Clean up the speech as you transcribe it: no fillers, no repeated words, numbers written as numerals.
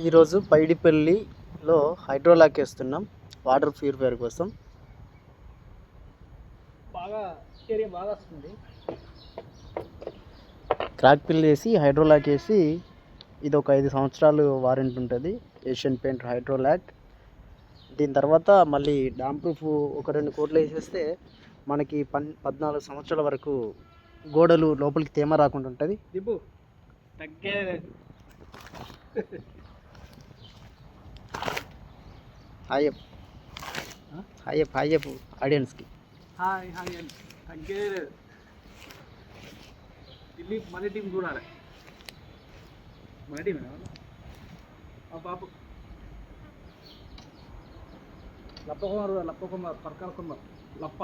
ఈరోజు పైడిపల్లిలో హైడ్రోలాక్ వేస్తున్నాం water purifier కోసం. బాగా వస్తుంది. క్రాక్ పిల్ వేసి హైడ్రోలాక్ వేసి ఇది ఒక 5 సంవత్సరాలు వారంటీ ఉంటుంది. Asian paint Hydroloc. దీని తర్వాత మళ్ళీ డామ్ ప్రూఫ్ ఒక 2 కోట్లు వేసేస్తే మనకి 14 సంవత్సరాల వరకు గోడలు లోపలికి తేమ రాకుండా ఉంటుంది. హాయ్ చెప్పు ఆడియన్స్కి. ఢిల్లీ మన టీం చూడాలి. మన టీం బాబు లప్పకుమార్ పర్కాల కుమార్ లప్ప